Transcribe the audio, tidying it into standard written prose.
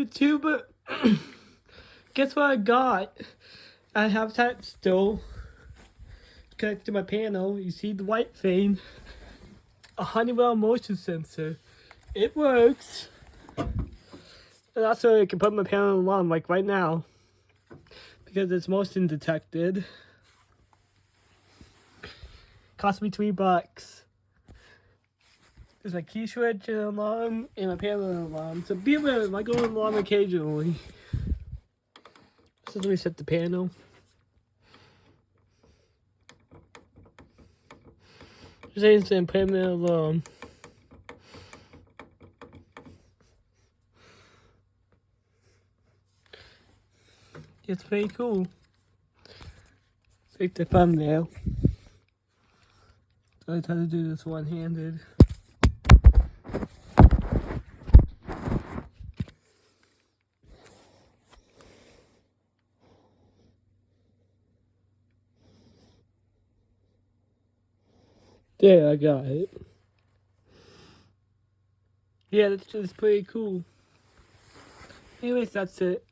do too, but guess what I got? I have that still connected to my panel. You see the white thing? A Honeywell motion sensor. It works. And also I can put my panel on like right now because it's motion detected. Cost me $3. There's my key switch and alarm and my panel alarm. So be aware, it might go alarm occasionally. So let me set the panel. Just instant panel alarm. It's pretty cool. Take the thumbnail. So I try to do this one-handed. There, I got it. Yeah, that's just pretty cool. Anyways, that's it.